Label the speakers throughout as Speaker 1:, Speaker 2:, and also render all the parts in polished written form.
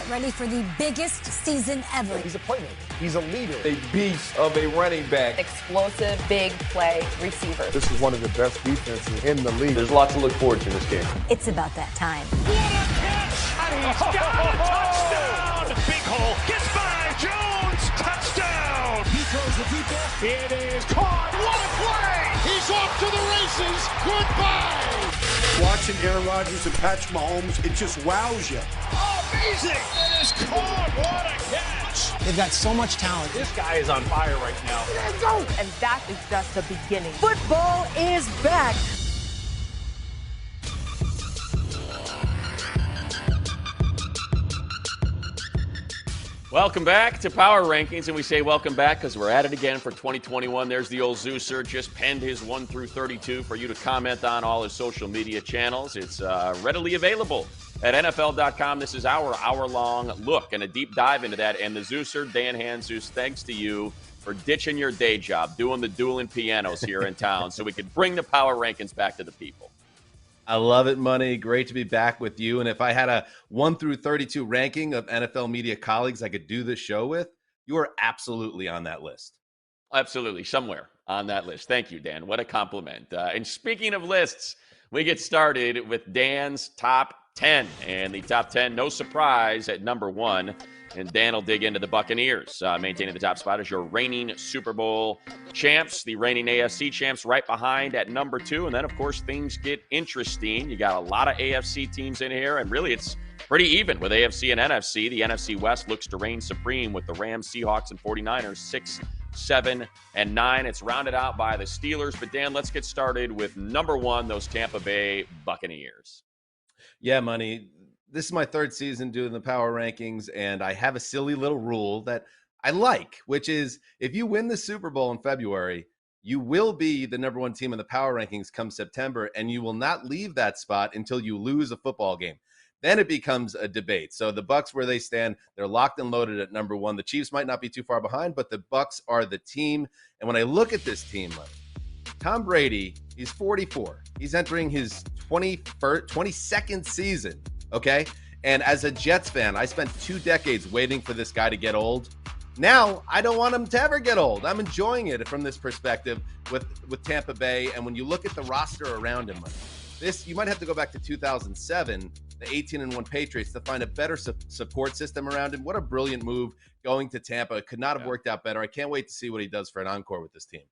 Speaker 1: get ready for the biggest season ever.
Speaker 2: He's a playmaker. He's a leader.
Speaker 3: A beast of a running back.
Speaker 4: Explosive, big play receiver.
Speaker 2: This is one of the best defenses in the league.
Speaker 3: There's lots to look forward to in this game.
Speaker 1: It's about that time.
Speaker 5: What a catch! And he's got a touchdown! Big hole. Gets by Jones. Touchdown!
Speaker 6: He throws the deep ball.
Speaker 5: It is caught. What a play!
Speaker 6: He's off to the races. Goodbye. Watching Aaron Rodgers and Patrick Mahomes, it just wows you.
Speaker 5: Oh, amazing! It is caught. What a catch!
Speaker 7: They've got so much talent.
Speaker 5: This guy is on fire right now.
Speaker 4: And that is just the beginning.
Speaker 7: Football is back.
Speaker 8: Welcome back to Power Rankings, and we say welcome back because we're at it again for 2021. There's the old Zeuser, just penned his 1 through 32 for you to comment on all his social media channels. It's readily available at NFL.com. This is our hour-long look and a deep dive into that. And the Zeuser, Dan Hanzus, thanks to you for ditching your day job, doing the dueling pianos here in town so we could bring the Power Rankings back to the people.
Speaker 9: I love it, Money. Great to be back with you. And if I had a 1 through 32 ranking of NFL media colleagues I could do this show with, you are absolutely on that list.
Speaker 8: Absolutely. Somewhere on that list. Thank you, Dan. What a compliment. And speaking of lists, we get started with Dan's top 10. And the top 10, no surprise, at number 1. And Dan will dig into the Buccaneers. Maintaining the top spot is your reigning Super Bowl champs, the reigning AFC champs right behind at number 2. And then, of course, things get interesting. You got a lot of AFC teams in here, and really it's pretty even with AFC and NFC. The NFC West looks to reign supreme with the Rams, Seahawks, and 49ers 6, 7, and 9. It's rounded out by the Steelers. But, Dan, let's get started with number 1, those Tampa Bay Buccaneers.
Speaker 9: Yeah, Money. This is my third season doing the Power Rankings, and I have a silly little rule that I like, which is if you win the Super Bowl in February, you will be the number 1 team in the Power Rankings come September, and you will not leave that spot until you lose a football game. Then it becomes a debate. So the Bucs, where they stand, they're locked and loaded at number 1. The Chiefs might not be too far behind, but the Bucs are the team. And when I look at this team, Tom Brady, he's 44. He's entering his 22nd season. Okay. And as a Jets fan, I spent 2 decades waiting for this guy to get old. Now, I don't want him to ever get old. I'm enjoying it from this perspective with Tampa Bay. And when you look at the roster around him, you might have to go back to 2007, the 18-1 Patriots, to find a better support system around him. What a brilliant move going to Tampa. It could not have worked out better. I can't wait to see what he does for an encore with this team.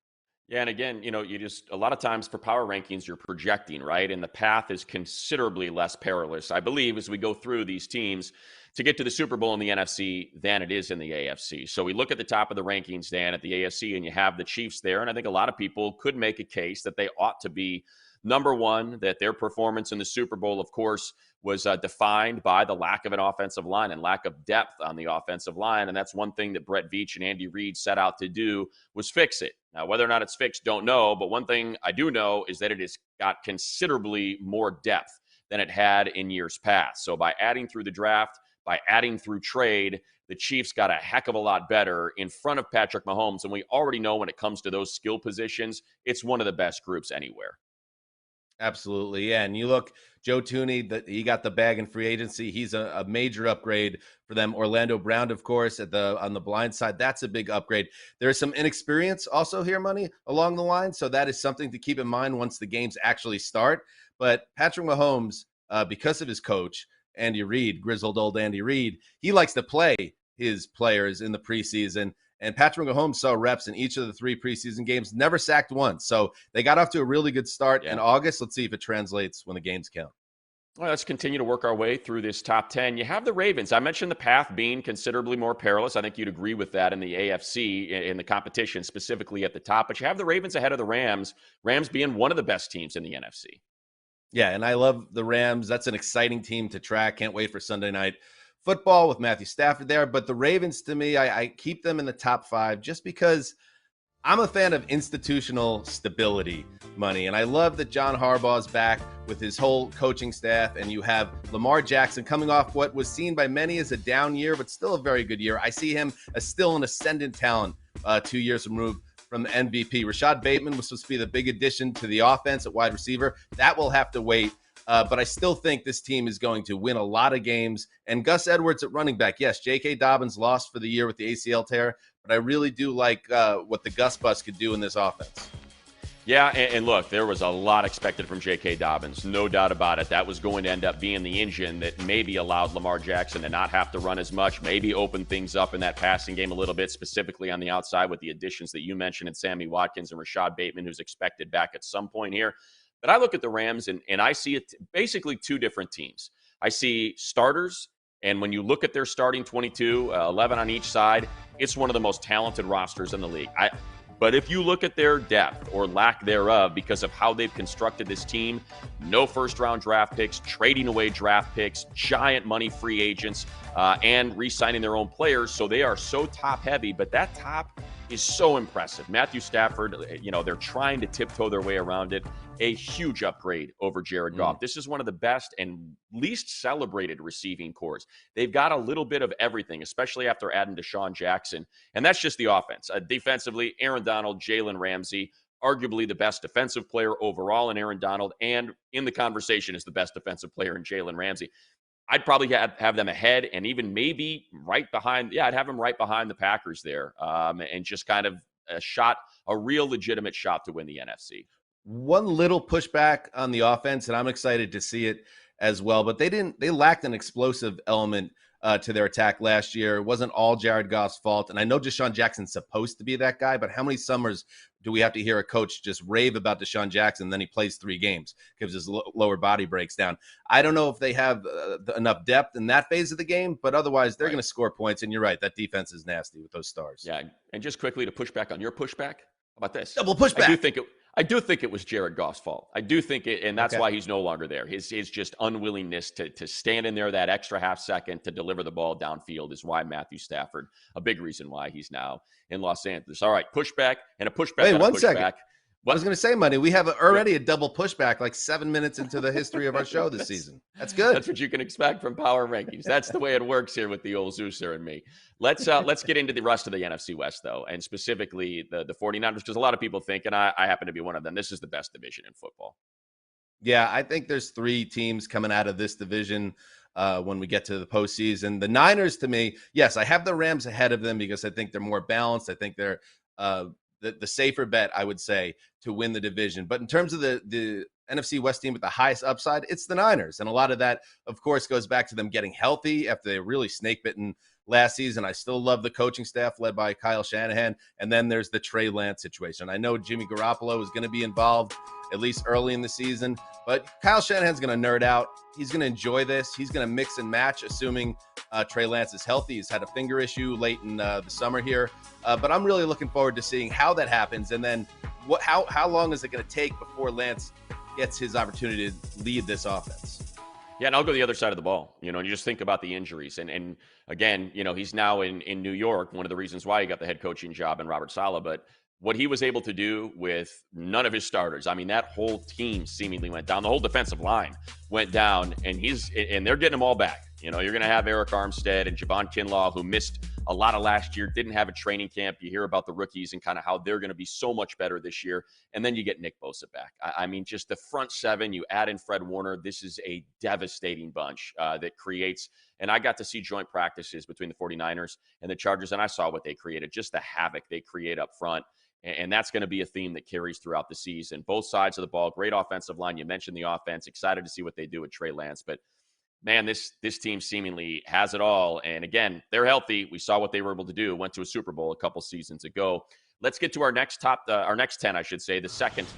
Speaker 8: Yeah, and again, a lot of times for power rankings, you're projecting, right? And the path is considerably less perilous, I believe, as we go through these teams to get to the Super Bowl in the NFC than it is in the AFC. So we look at the top of the rankings, Dan, at the AFC, and you have the Chiefs there. And I think a lot of people could make a case that they ought to be number 1, that their performance in the Super Bowl, of course, was defined by the lack of an offensive line and lack of depth on the offensive line. And that's one thing that Brett Veach and Andy Reid set out to do, was fix it. Now, whether or not it's fixed, don't know. But one thing I do know is that it has got considerably more depth than it had in years past. So by adding through the draft, by adding through trade, the Chiefs got a heck of a lot better in front of Patrick Mahomes. And we already know when it comes to those skill positions, it's one of the best groups anywhere.
Speaker 9: Absolutely, yeah. And you look, Joe Thuney, he got the bag in free agency. He's a major upgrade for them. Orlando Brown, of course, on the blind side, that's a big upgrade. There's some inexperience also here, Money, along the line. So that is something to keep in mind once the games actually start. But Patrick Mahomes, because of his coach, Andy Reid, grizzled old Andy Reid, he likes to play his players in the preseason. And Patrick Mahomes saw reps in each of the 3 preseason games, never sacked once. So they got off to a really good start in August. Let's see if it translates when the games count.
Speaker 8: Well, let's continue to work our way through this top 10. You have the Ravens. I mentioned the path being considerably more perilous. I think you'd agree with that in the AFC, in the competition, specifically at the top. But you have the Ravens ahead of the Rams, Rams being one of the best teams in the NFC.
Speaker 9: Yeah, and I love the Rams. That's an exciting team to track. Can't wait for Sunday night football with Matthew Stafford there. But the Ravens, to me, I keep them in the top 5 just because I'm a fan of institutional stability, Money. And I love that John Harbaugh's back with his whole coaching staff. And you have Lamar Jackson coming off what was seen by many as a down year, but still a very good year. I see him as still an ascendant talent 2 years removed from the MVP. Rashad Bateman was supposed to be the big addition to the offense at wide receiver. That will have to wait But I still think this team is going to win a lot of games. And Gus Edwards at running back, yes, J.K. Dobbins lost for the year with the ACL tear, but I really do like what the Gus bus could do in this offense.
Speaker 8: Yeah, and look, there was a lot expected from J.K. Dobbins, no doubt about it. That was going to end up being the engine that maybe allowed Lamar Jackson to not have to run as much, maybe open things up in that passing game a little bit, specifically on the outside with the additions that you mentioned in Sammy Watkins and Rashad Bateman, who's expected back at some point here. But I look at the Rams, and I see it basically two different teams. I see starters, and when you look at their starting 22, 11 on each side, it's one of the most talented rosters in the league. But if you look at their depth or lack thereof because of how they've constructed this team, no first-round draft picks, trading away draft picks, giant money free agents, and re-signing their own players. So they are so top-heavy, but that top is so impressive. Matthew Stafford, they're trying to tiptoe their way around it. A huge upgrade over Jared Goff. This is one of the best and least celebrated receiving cores. They've got a little bit of everything, especially after adding Deshaun Jackson. And that's just the offense. Defensively, Aaron Donald, Jalen Ramsey, arguably the best defensive player overall in Aaron Donald, and in the conversation is the best defensive player in Jalen Ramsey. I'd probably have them ahead and even maybe right behind. Yeah, I'd have them right behind the Packers there, and just kind of a real legitimate shot to win the NFC.
Speaker 9: One little pushback on the offense, and I'm excited to see it as well, but they lacked an explosive element to their attack last year. It wasn't all Jared Goff's fault. And I know Deshaun Jackson's supposed to be that guy, but how many summers do we have to hear a coach just rave about Deshaun Jackson, and then he plays 3 games because his lower body breaks down? I don't know if they have enough depth in that phase of the game, but otherwise they're going to score points. And you're right, that defense is nasty with those stars.
Speaker 8: Yeah, and just quickly to push back on your pushback, how about this?
Speaker 9: Double pushback.
Speaker 8: I do think it was Jared Goff's fault. I do think it, and that's why he's no longer there. His just unwillingness to stand in there that extra half second to deliver the ball downfield is why Matthew Stafford, a big reason why he's now in Los Angeles. All right, pushback and a pushback.
Speaker 9: Wait, 1 second. I was going to say, Money, we have already a double pushback like 7 minutes into the history of our show this season. That's good.
Speaker 8: That's what you can expect from Power Rankings. That's the way it works here with the old Zeuser and me. Let's get into the rest of the NFC West, though, and specifically the 49ers, because a lot of people think, and I happen to be one of them, this is the best division in football.
Speaker 9: Yeah, I think there's 3 teams coming out of this division when we get to the postseason. The Niners, to me, yes, I have the Rams ahead of them because I think they're more balanced. I think they're the safer bet, I would say, to win the division. But in terms of the NFC West team with the highest upside, it's the Niners. And a lot of that, of course, goes back to them getting healthy after they really snake-bitten last season. I still love the coaching staff led by Kyle Shanahan. And then there's the Trey Lance situation. I know Jimmy Garoppolo is going to be involved at least early in the season, but Kyle Shanahan's going to nerd out. He's going to enjoy this. He's going to mix and match, assuming Trey Lance is healthy. He's had a finger issue late in the summer here, but I'm really looking forward to seeing how that happens. And then how long is it going to take before Lance gets his opportunity to lead this offense?
Speaker 8: Yeah, and I'll go the other side of the ball. You just think about the injuries. And again, he's now in New York, one of the reasons why he got the head coaching job in Robert Saleh. But what he was able to do with none of his starters, I mean, that whole team seemingly went down. The whole defensive line went down, and they're getting them all back. You're going to have Eric Armstead and Javon Kinlaw, who missed a lot of last year, didn't have a training camp. You hear about the rookies and kind of how they're going to be so much better this year. And then you get Nick Bosa back. I mean, just the front 7, you add in Fred Warner. This is a devastating bunch that creates, and I got to see joint practices between the 49ers and the Chargers, and I saw what they created, just the havoc they create up front. And that's going to be a theme that carries throughout the season. Both sides of the ball, great offensive line. You mentioned the offense. Excited to see what they do with Trey Lance. But, man, this team seemingly has it all. And, again, they're healthy. We saw what they were able to do. Went to a Super Bowl a couple seasons ago. Let's get to our next 10, I should say, the second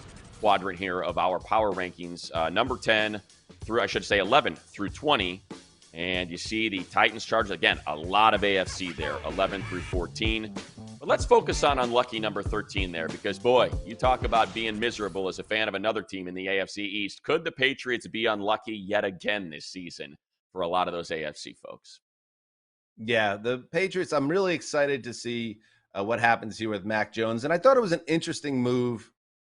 Speaker 8: quadrant here of our power rankings. Number 10 through, 11 through 20. And you see the Titans, Chargers, again, a lot of AFC there, 11 through 14. But let's focus on unlucky number 13 there because, boy, you talk about being miserable as a fan of another team in the AFC East. Could the Patriots be unlucky yet again this season for a lot of those AFC folks?
Speaker 9: Yeah, the Patriots, I'm really excited to see what happens here with Mac Jones. And I thought it was an interesting move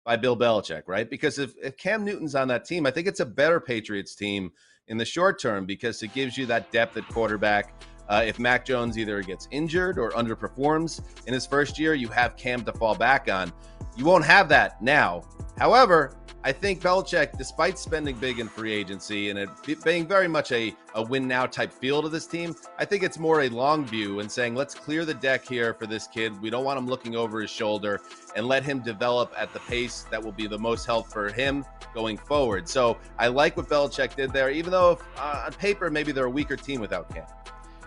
Speaker 9: by Bill Belichick, right? Because if Cam Newton's on that team, I think it's a better Patriots team in the short term because it gives you that depth at quarterback. If Mac Jones either gets injured or underperforms in his first year, you have Cam to fall back on. You won't have that now. However, I think Belichick, despite spending big in free agency and it being very much a win-now type feel to this team, I think it's more a long view and saying, let's clear the deck here for this kid. We don't want him looking over his shoulder and let him develop at the pace that will be the most help for him going forward. So I like what Belichick did there, even though on paper, maybe they're a weaker team without Cam.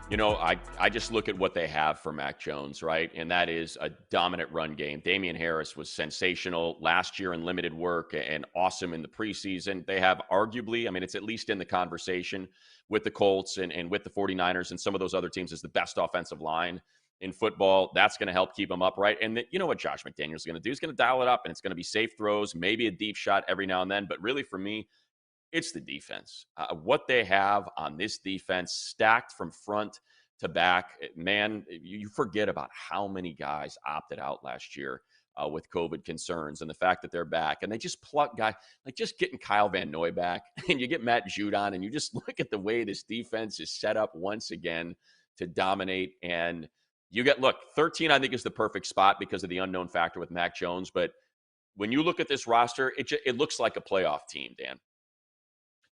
Speaker 8: You know, I just look at what they have for Mac Jones, right? And that is a dominant run game. Damian Harris was sensational last year in limited work and awesome in the preseason. They have arguably, I mean, it's at least in the conversation with the Colts and with the 49ers and some of those other teams is the best offensive line in football. That's going to help keep them upright. And you know what Josh McDaniels is going to do? He's going to dial it up, and it's going to be safe throws, maybe a deep shot every now and then. But really for me, it's the defense. What they have on this defense, stacked from front to back, man, you forget about how many guys opted out last year with COVID concerns and the fact that they're back. And they just pluck guys, like just getting Kyle Van Noy back, and you get Matt Judon, and you just look at the way this defense is set up once again to dominate. And you get, look, 13, I think, is the perfect spot because of the unknown factor with Mac Jones. But when you look at this roster, it looks like a playoff team, Dan.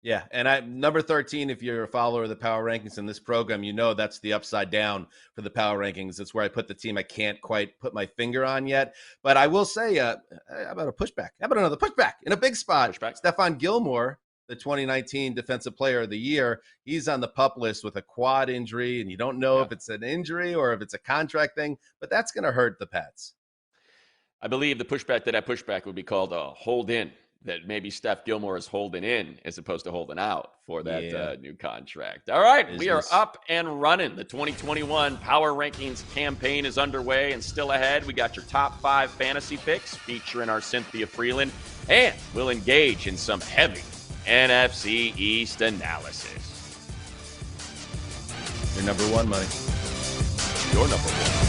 Speaker 9: Yeah, and number 13, if you're a follower of the Power Rankings in this program, you know that's the upside down for the Power Rankings. It's where I put the team I can't quite put my finger on yet. But I will say, how about a pushback? How about another pushback in a big spot? Stephon Gilmore, the 2019 Defensive Player of the Year, he's on the PUP list with a quad injury, and you don't know if it's an injury or if it's a contract thing, but that's going to hurt the Pats.
Speaker 8: I believe the pushback to that pushback would be called a hold in. That maybe Steph Gilmore is holding in as opposed to holding out for that new contract. All right, we are up and running. The 2021 Power Rankings campaign is underway and still ahead. We got your top 5 fantasy picks featuring our Cynthia Freeland, and we'll engage in some heavy NFC East analysis.
Speaker 9: Your number one, Money.
Speaker 8: Your number one.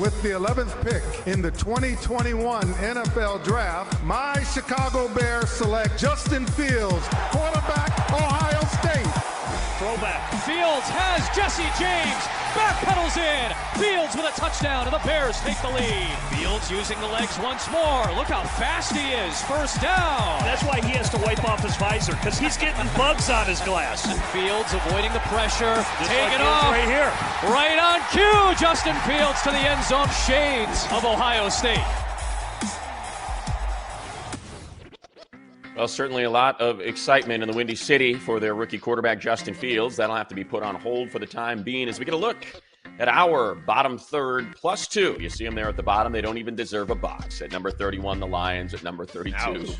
Speaker 2: With the 11th pick in the 2021 NFL Draft, my Chicago Bears select Justin Fields, quarterback, Ohio State.
Speaker 5: Throwback. Fields has Jesse James. Backpedals in. Fields with a touchdown, and the Bears take the lead. Fields using the legs once more. Look how fast he is. First down.
Speaker 10: That's why he has to wipe off his visor, because he's getting bugs on his glass.
Speaker 5: And Fields avoiding the pressure.
Speaker 10: Take it off. Right here.
Speaker 5: Right on cue. Justin Fields to the end zone. Shades of Ohio State.
Speaker 8: Well, certainly a lot of excitement in the Windy City for their rookie quarterback, Justin Fields. That'll have to be put on hold for the time being as we get a look at our bottom third +2. You see them there at the bottom. They don't even deserve a box. At number 31, the Lions. At number 32,
Speaker 9: Ouch.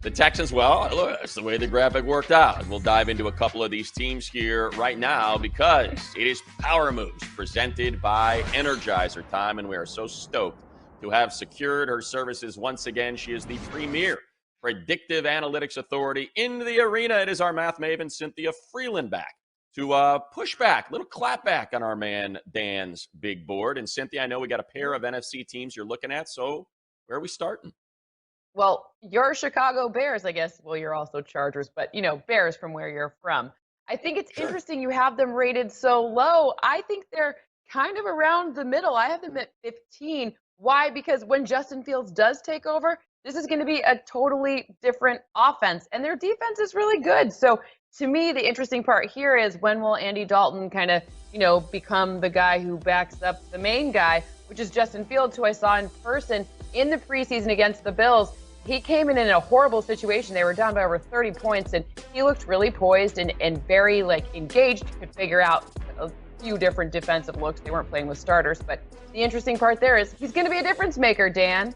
Speaker 8: the Texans. Well, look, that's the way the graphic worked out. And we'll dive into a couple of these teams here right now because it is Power Moves presented by Energizer time, and we are so stoked to have secured her services once again. She is the premier predictive analytics authority in the arena. It is our math maven, Cynthia Freeland, back to push back, little clap back on our man Dan's big board. And Cynthia, I know we got a pair of NFC teams you're looking at, so where are we starting?
Speaker 4: Well, you're Chicago Bears, I guess. Well, you're also Chargers, but, Bears from where you're from. I think it's interesting you have them rated so low. I think they're kind of around the middle. I have them at 15. Why? Because when Justin Fields does take over, this is going to be a totally different offense, and their defense is really good. So to me, the interesting part here is when will Andy Dalton kind of, become the guy who backs up the main guy, which is Justin Fields, who I saw in person in the preseason against the Bills. He came in a horrible situation. They were down by over 30 points, and he looked really poised and very, engaged. He could figure out a few different defensive looks. They weren't playing with starters, but the interesting part there is he's going to be a difference maker, Dan.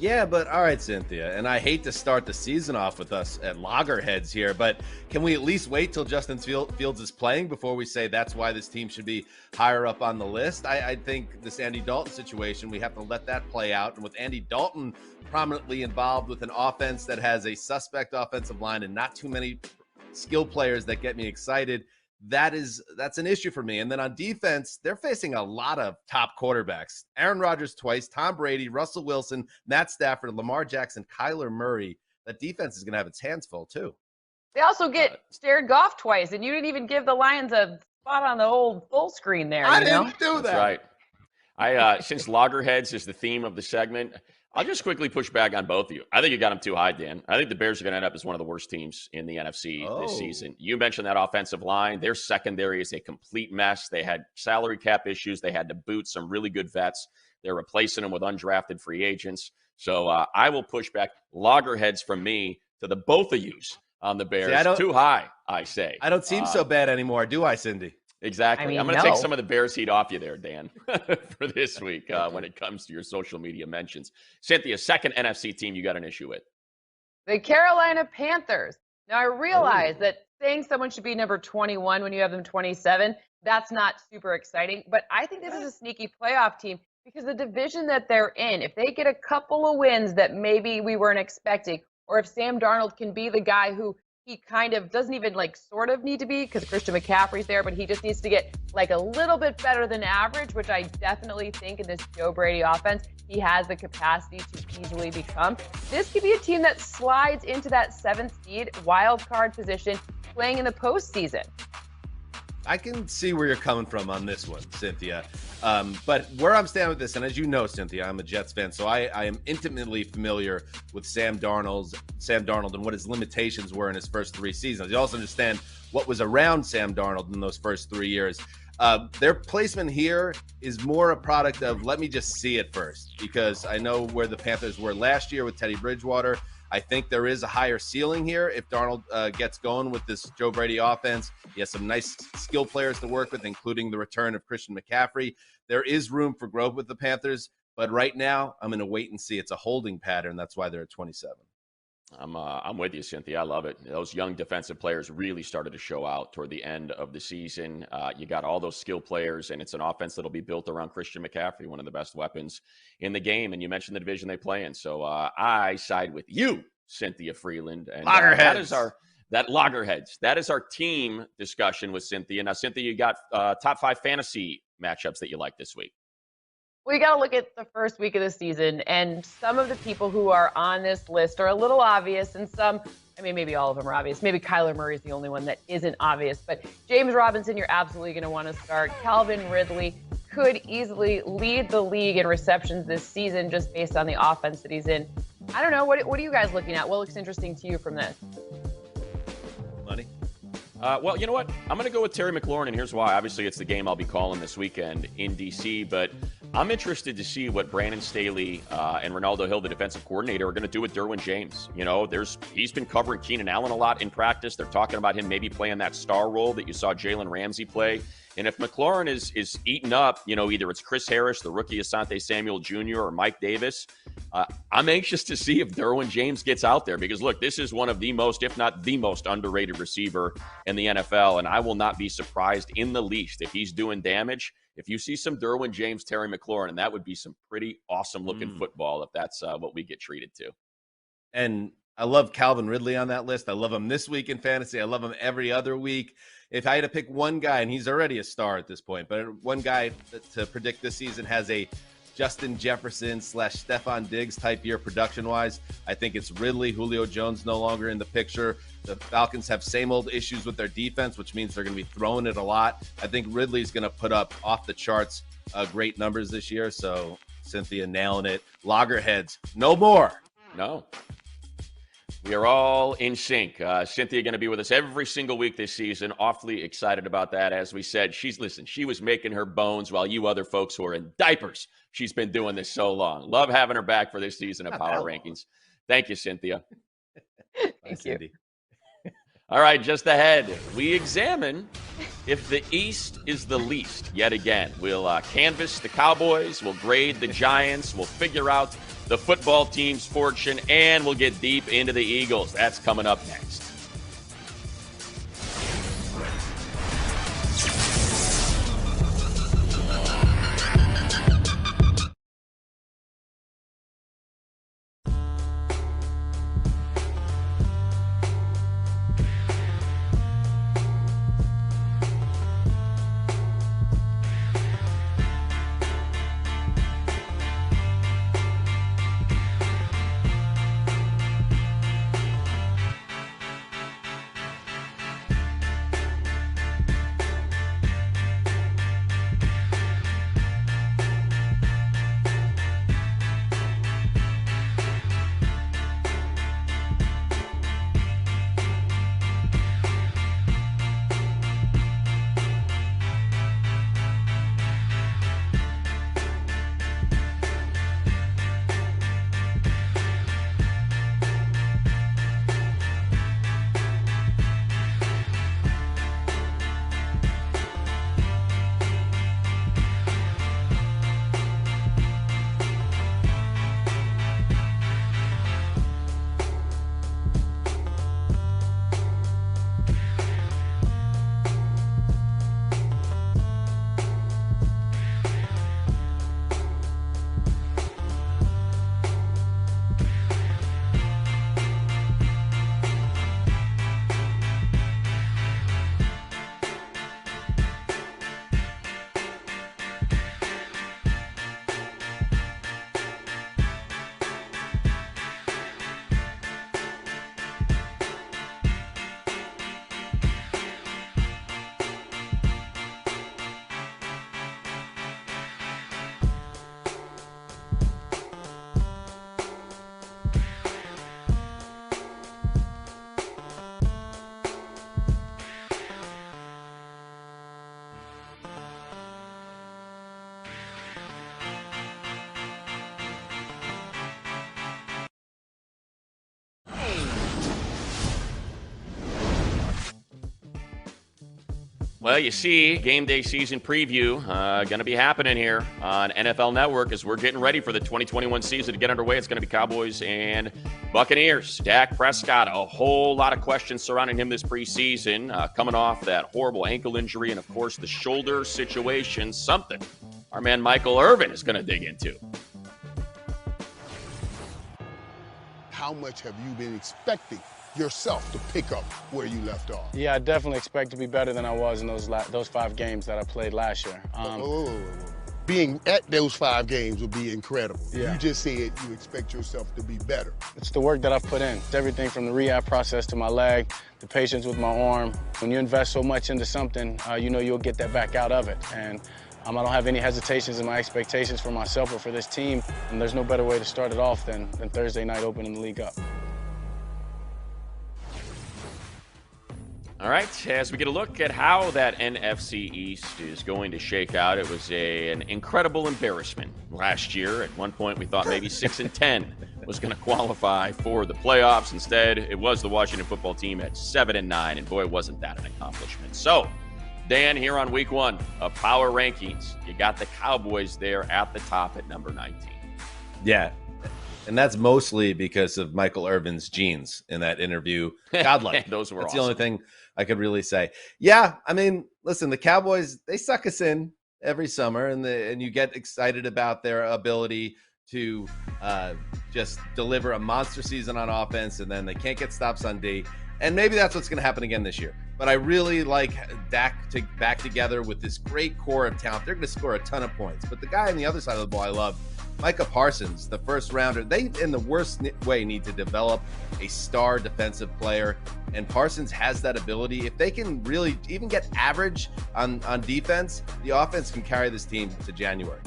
Speaker 9: Yeah, but all right, Cynthia, and I hate to start the season off with us at loggerheads here, but can we at least wait till Justin Fields is playing before we say that's why this team should be higher up on the list? I think this Andy Dalton situation, we have to let that play out. And with Andy Dalton prominently involved with an offense that has a suspect offensive line and not too many skill players that get me excited, that's an issue for me. And then on defense, they're facing a lot of top quarterbacks. Aaron Rodgers twice, Tom Brady, Russell Wilson, Matt Stafford, Lamar Jackson, Kyler Murray. That defense is going to have its hands full too.
Speaker 4: They also get Jared Goff twice, and you didn't even give the Lions a spot on the old full screen there.
Speaker 9: I didn't do that.
Speaker 8: That's right. Since loggerheads is the theme of the segment, I'll just quickly push back on both of you. I think you got them too high, Dan. I think the Bears are going to end up as one of the worst teams in the NFC this season. You mentioned that offensive line. Their secondary is a complete mess. They had salary cap issues. They had to boot some really good vets. They're replacing them with undrafted free agents. So I will push back loggerheads from me to the both of yous on the Bears. See, too high, I say.
Speaker 9: I don't seem so bad anymore, do I, Cindy?
Speaker 8: Exactly. I'm going to take some of the Bears heat off you there, Dan, for this week when it comes to your social media mentions. Cynthia, second NFC team you got an issue with.
Speaker 4: The Carolina Panthers. Now, I realize that saying someone should be number 21 when you have them 27, that's not super exciting. But I think this is a sneaky playoff team because the division that they're in, if they get a couple of wins that maybe we weren't expecting, or if Sam Darnold can be the guy who he kind of doesn't even sort of need to be because Christian McCaffrey's there, but he just needs to get a little bit better than average, which I definitely think in this Joe Brady offense, he has the capacity to easily become. This could be a team that slides into that 7th seed wild card position playing in the postseason.
Speaker 9: I can see where you're coming from on this one, Cynthia. But where I'm standing with this, and as you know, Cynthia, I'm a Jets fan, so I am intimately familiar with Sam Darnold and what his limitations were in his first 3 seasons. You also understand what was around Sam Darnold in those first 3 years. Their placement here is more a product of let me just see it first, because I know where the Panthers were last year with Teddy Bridgewater. I think there is a higher ceiling here if Darnold gets going with this Joe Brady offense. He has some nice skill players to work with, including the return of Christian McCaffrey. There is room for growth with the Panthers, but right now I'm going to wait and see. It's a holding pattern. That's why they're at 27.
Speaker 8: I'm with you, Cynthia. I love it. Those young defensive players really started to show out toward the end of the season. You got all those skill players, and it's an offense that'll be built around Christian McCaffrey, one of the best weapons in the game. And you mentioned the division they play in. So I side with you, Cynthia Freeland. And Loggerheads. That is our team discussion with Cynthia. Now, Cynthia, you got top 5 fantasy matchups that you like this week.
Speaker 4: We got to look at the first week of the season, and some of the people who are on this list are a little obvious, and some, maybe all of them are obvious. Maybe Kyler Murray is the only one that isn't obvious, but James Robinson, you're absolutely going to want to start. Calvin Ridley could easily lead the league in receptions this season just based on the offense that he's in. I don't know. What are you guys looking at? What looks interesting to you from this?
Speaker 9: Money?
Speaker 8: Well, you know what? I'm going to go with Terry McLaurin, and here's why. Obviously, it's the game I'll be calling this weekend in D.C., but I'm interested to see what Brandon Staley and Ronaldo Hill, the defensive coordinator, are going to do with Derwin James. You know, he's been covering Keenan Allen a lot in practice. They're talking about him maybe playing that star role that you saw Jalen Ramsey play. And if McLaurin is eaten up, you know, either it's Chris Harris, the rookie Asante Samuel Jr., or Mike Davis, I'm anxious to see if Derwin James gets out there because, look, this is one of the most, if not the most underrated receiver in the NFL, and I will not be surprised in the least if he's doing damage. If you see some Derwin James, Terry McLaurin, and that would be some pretty awesome-looking football if that's what we get treated to.
Speaker 9: And I love Calvin Ridley on that list. I love him this week in fantasy. I love him every other week. If I had to pick one guy, and he's already a star at this point, but one guy to predict this season has a Justin Jefferson / Stephon Diggs type year production-wise, I think it's Ridley. Julio Jones no longer in the picture. The Falcons have same old issues with their defense, which means they're going to be throwing it a lot. I think Ridley's going to put up off the charts great numbers this year. So Cynthia nailing it. Loggerheads, no more.
Speaker 8: No. We are all in sync. Cynthia going to be with us every single week this season. Awfully excited about that. As we said, she was making her bones while you other folks who are in diapers. She's been doing this so long. Love having her back for this season of Power Rankings. Thank you, Cynthia.
Speaker 4: Thank you.
Speaker 8: All right, just ahead, we examine if the East is the least yet again. We'll canvass the Cowboys, we'll grade the Giants, we'll figure out the football team's fortune, and we'll get deep into the Eagles. That's coming up next. Well, you see, game day season preview going to be happening here on NFL Network as we're getting ready for the 2021 season to get underway. It's going to be Cowboys and Buccaneers. Dak Prescott, a whole lot of questions surrounding him this preseason, coming off that horrible ankle injury and, of course, the shoulder situation, something our man Michael Irvin is going to dig into.
Speaker 6: How much have you been expecting yourself to pick up where you left off?
Speaker 11: Yeah, I definitely expect to be better than I was in those 5 games that I played last year.
Speaker 6: Being at those 5 games would be incredible.
Speaker 11: Yeah.
Speaker 6: You just said you expect yourself to be better.
Speaker 11: It's the work that I've put in. It's everything from the rehab process to my leg, the patience with my arm. When you invest so much into something, you know you'll get that back out of it. And I don't have any hesitations in my expectations for myself or for this team. And there's no better way to start it off than Thursday night opening the league up.
Speaker 8: All right, as we get a look at how that NFC East is going to shake out, it was an incredible embarrassment last year. At one point, we thought maybe 6-10 was going to qualify for the playoffs. Instead, it was the Washington football team at 7-9, and boy, wasn't that an accomplishment. So, Dan, here on week 1 of Power Rankings, you got the Cowboys there at the top at number 19.
Speaker 9: Yeah. And that's mostly because of Michael Irvin's jeans in that interview. Godlike.
Speaker 8: Those were
Speaker 9: That's
Speaker 8: awesome.
Speaker 9: the only thing I could really say. Yeah, I mean, listen, the Cowboys, they suck us in every summer, and you get excited about their ability to just deliver a monster season on offense, and then they can't get stops on D. And maybe that's what's going to happen again this year. But I really like Dak back together with this great core of talent. They're going to score a ton of points. But the guy on the other side of the ball I love, Micah Parsons, the first rounder, they in the worst way need to develop a star defensive player. And Parsons has that ability. If they can really even get average on defense, the offense can carry this team to January.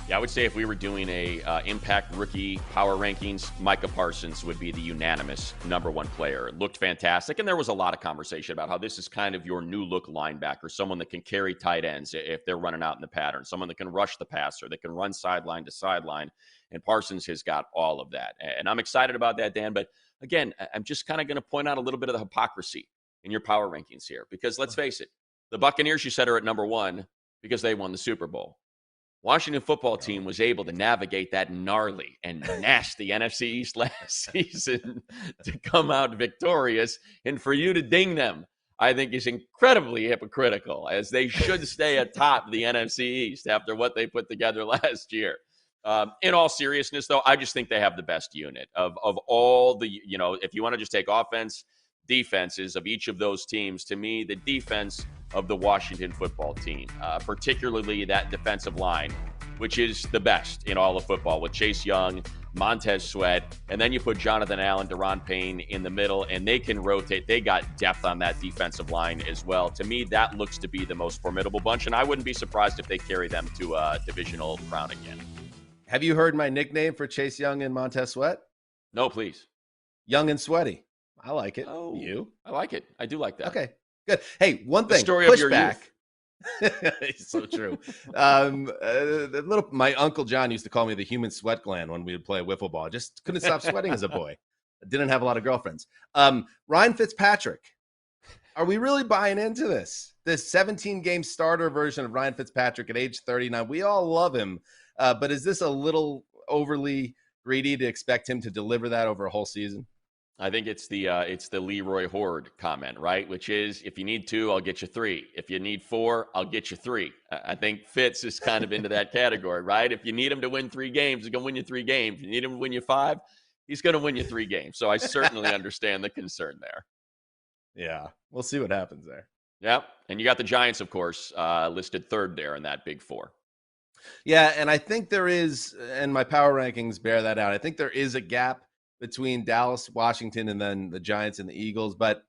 Speaker 8: Yeah, I would say if we were doing a impact rookie power rankings, Micah Parsons would be the unanimous number 1 player. It looked fantastic, and there was a lot of conversation about how this is kind of your new look linebacker, someone that can carry tight ends if they're running out in the pattern, someone that can rush the passer, that can run sideline to sideline, and Parsons has got all of that. And I'm excited about that, Dan, but again, I'm just kind of going to point out a little bit of the hypocrisy in your power rankings here, because let's face it, the Buccaneers, you said, are at number 1 because they won the Super Bowl. Washington football team was able to navigate that gnarly and nasty NFC East last season to come out victorious. And for you to ding them, I think is incredibly hypocritical, as they should stay atop the NFC East after what they put together last year. In all seriousness, though, I just think they have the best unit of all the, if you want to just take offense, defenses of each of those teams, to me, the defense of the Washington football team, particularly that defensive line, which is the best in all of football, with Chase Young, Montez Sweat, and then you put Jonathan Allen, Daron Payne in the middle, and they can rotate. They got depth on that defensive line as well. To me, that looks to be the most formidable bunch, and I wouldn't be surprised if they carry them to a divisional crown again.
Speaker 9: Have you heard my nickname for Chase Young and Montez Sweat?
Speaker 8: No, please.
Speaker 9: Young and Sweaty. I like it.
Speaker 8: Oh,
Speaker 9: you?
Speaker 8: I like it. I do like that.
Speaker 9: Okay, good. Hey, one thing.
Speaker 8: The story of your youth.
Speaker 9: It's so true. My Uncle John used to call me the human sweat gland when we would play wiffle ball. I just couldn't stop sweating as a boy. I didn't have a lot of girlfriends. Ryan Fitzpatrick. Are we really buying into this 17-game starter version of Ryan Fitzpatrick at age 39? We all love him. But is this a little overly greedy to expect him to deliver that over a whole season?
Speaker 8: I think it's the Leroy Horde comment, right? Which is, if you need 2, I'll get you 3. If you need 4, I'll get you 3. I think Fitz is kind of into that category, right? If you need him to win 3 games, he's going to win you 3 games. If you need him to win you 5, he's going to win you 3 games. So I certainly understand the concern there.
Speaker 9: Yeah, we'll see what happens there.
Speaker 8: Yep, and you got the Giants, of course, listed 3rd there in that big 4.
Speaker 9: Yeah, and I think there is, and my power rankings bear that out, I think there is a gap between Dallas, Washington, and then the Giants and the Eagles. But,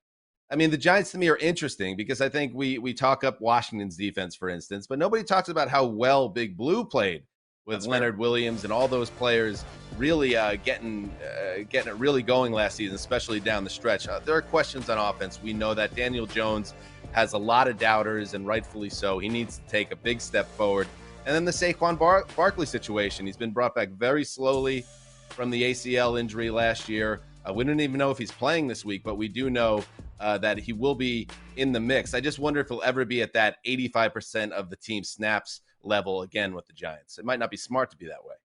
Speaker 9: I mean, the Giants to me are interesting because I think we talk up Washington's defense, for instance, but nobody talks about how well Big Blue played with Leonard Williams and all those players really getting it really going last season, especially down the stretch. There are questions on offense. We know that Daniel Jones has a lot of doubters, and rightfully so. He needs to take a big step forward. And then the Saquon Barkley situation. He's been brought back very slowly from the ACL injury last year. We don't even know if he's playing this week, but we do know that he will be in the mix. I just wonder if he'll ever be at that 85% of the team snaps level again with the Giants. It might not be smart to be that way.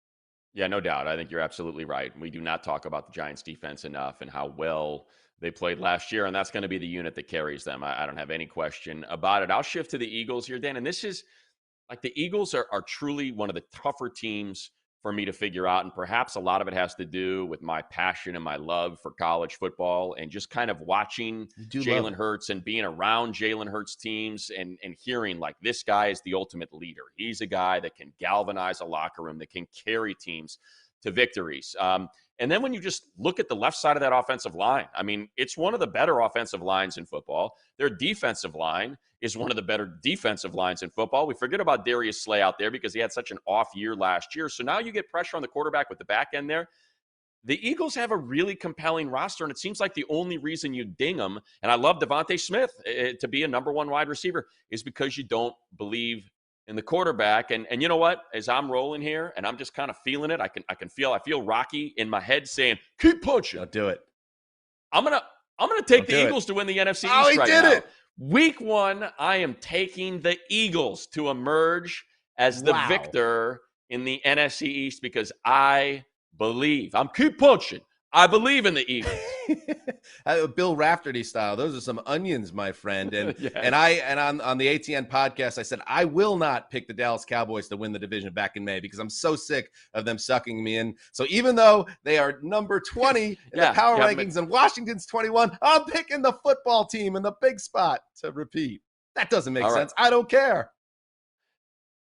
Speaker 8: Yeah, no doubt. I think you're absolutely right. We do not talk about the Giants defense enough and how well they played last year, and that's going to be the unit that carries them. I don't have any question about it. I'll shift to the Eagles here, Dan, and this is like the Eagles are truly one of the tougher teams for me to figure out. And perhaps a lot of it has to do with my passion and my love for college football and just kind of watching Jalen Hurts and being around Jalen Hurts teams and hearing like this guy is the ultimate leader. He's a guy that can galvanize a locker room, that can carry teams to victories. And then when you just look at the left side of that offensive line, I mean, it's one of the better offensive lines in football. Their defensive line is one of the better defensive lines in football. We forget about Darius Slay out there because he had such an off year last year. So now you get pressure on the quarterback with the back end there. the Eagles have a really compelling roster, and it seems like the only reason you ding them, and I love Devontae Smith to be a number one wide receiver, is because you don't believe in the quarterback. And you know what? As I'm rolling here, and I'm just kind of feeling it, I feel Rocky in my head saying, "Keep punching."
Speaker 9: Don't do it.
Speaker 8: I'm gonna take the Eagles to win the NFC East
Speaker 9: he
Speaker 8: right
Speaker 9: did
Speaker 8: now.
Speaker 9: it.
Speaker 8: Week 1, I am taking the Eagles to emerge as the victor in the NFC East because I believe. I'm keep punching. I believe in the Eagles.
Speaker 9: Bill Raftery style. Those are some onions, my friend. And
Speaker 8: Yes.
Speaker 9: and on the ATN podcast, I said I will not pick the Dallas Cowboys to win the division back in May because I'm so sick of them sucking me in. So even though they are number 20 in the power rankings and Washington's 21, I'm picking the football team in the big spot to repeat. That doesn't make sense. I don't care.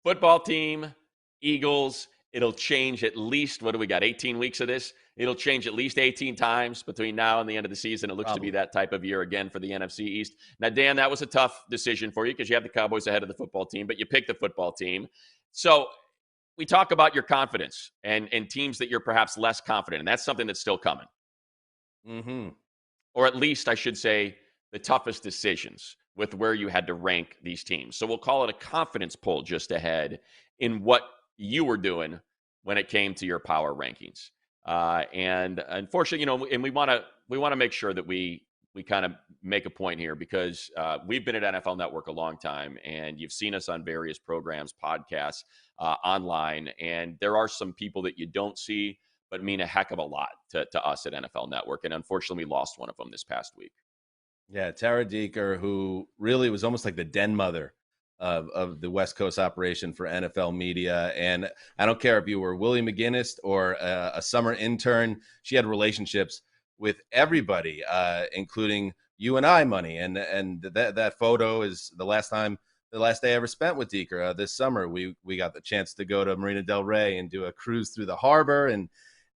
Speaker 8: Football team, Eagles. It'll change at least, what do we got, 18 weeks of this? It'll change at least 18 times between now and the end of the season. It looks to be that type of year again for the NFC East. Now, Dan, that was a tough decision for you because you have the Cowboys ahead of the football team, but you picked the football team. So we talk about your confidence and teams that you're perhaps less confident in. That's something that's still coming.
Speaker 9: Mm-hmm.
Speaker 8: Or at least, I should say, the toughest decisions with where you had to rank these teams. So we'll call it a confidence poll just ahead in what you were doing when it came to your power rankings. And unfortunately, and we want to make sure that we kind of make a point here because we've been at NFL Network a long time and you've seen us on various programs, podcasts, online, and there are some people that you don't see but mean a heck of a lot to us at NFL Network. And unfortunately, we lost one of them this past week.
Speaker 9: Yeah, Tara Deeker, who really was almost like the den mother of the West Coast operation for NFL media. And I don't care if you were Willie McGinnis or a summer intern, she had relationships with everybody, including you and I, Money. And that photo is the last day I ever spent with Deeker. This summer, we got the chance to go to Marina Del Rey and do a cruise through the harbor and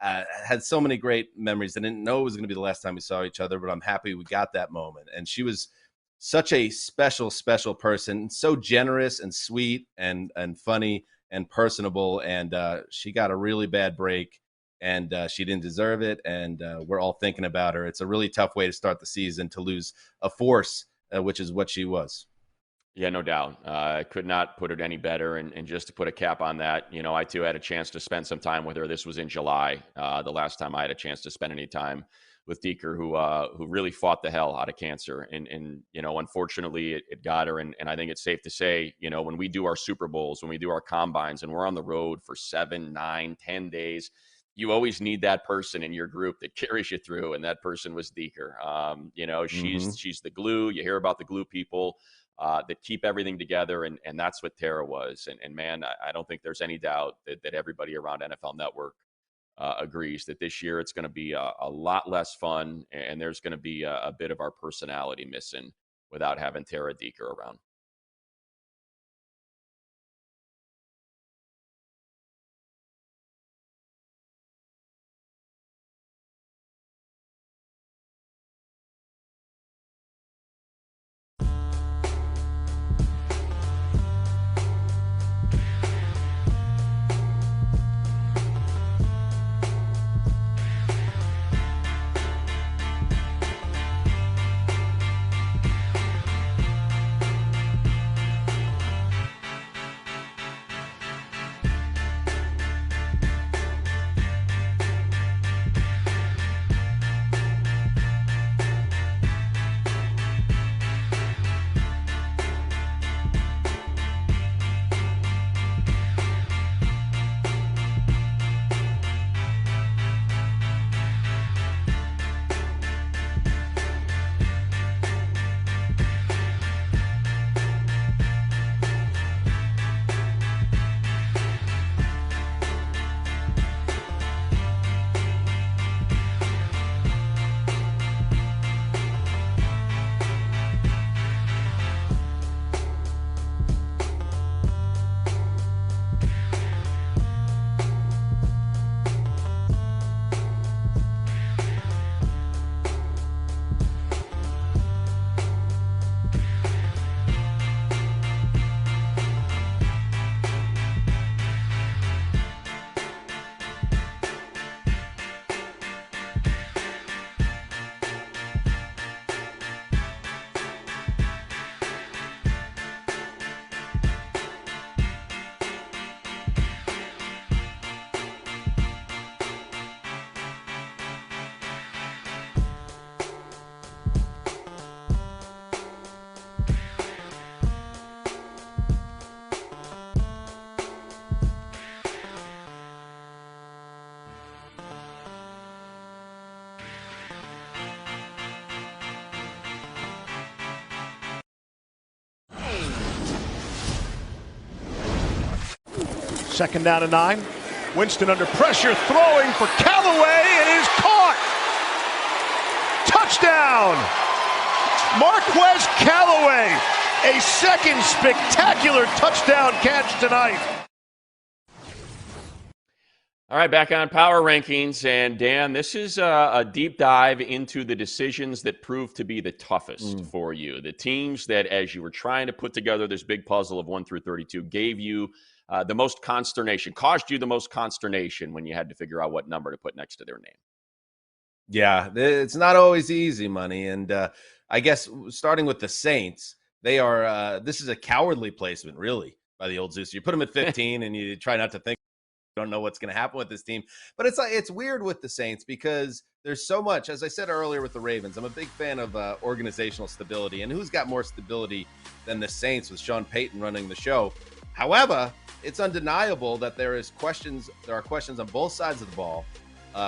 Speaker 9: had so many great memories. I didn't know it was going to be the last time we saw each other, but I'm happy we got that moment. And she was such a special person, so generous and sweet and funny and personable. And she got a really bad break and she didn't deserve it. And we're all thinking about her. It's a really tough way to start the season to lose a force, which is what she was.
Speaker 8: Yeah, no doubt. I could not put it any better. And just to put a cap on that, I too had a chance to spend some time with her. This was in July, the last time I had a chance to spend any time with Deeker, who really fought the hell out of cancer. And unfortunately, it got her. And I think it's safe to say, when we do our Super Bowls, when we do our combines, and we're on the road for 7, 9, 10 days, you always need that person in your group that carries you through. And that person was Deeker. She's the glue. You hear about the glue people that keep everything together. And that's what Tara was. And man, I don't think there's any doubt that everybody around NFL Network agrees that this year it's going to be a lot less fun, and there's going to be a bit of our personality missing without having Tara Deeker around.
Speaker 10: 2nd down and 9. Winston under pressure, throwing for Callaway, and it is caught. Touchdown! Marquez Callaway, a second spectacular touchdown catch tonight.
Speaker 8: All right, back on Power Rankings. And Dan, this is a deep dive into the decisions that proved to be the toughest for you. The teams that, as you were trying to put together this big puzzle of 1 through 32, gave you the most consternation, caused you the most consternation when you had to figure out what number to put next to their name.
Speaker 9: Yeah, it's not always easy, Money. And I guess starting with the Saints, they are this is a cowardly placement, really, by the old Zeus. You put them at 15 and you try not to think. Don't know what's going to happen with this team, but it's weird with the Saints because there's so much. As I said earlier with the Ravens, I'm a big fan of organizational stability, and who's got more stability than the Saints with Sean Payton running the show? However, it's undeniable that there are questions on both sides of the ball.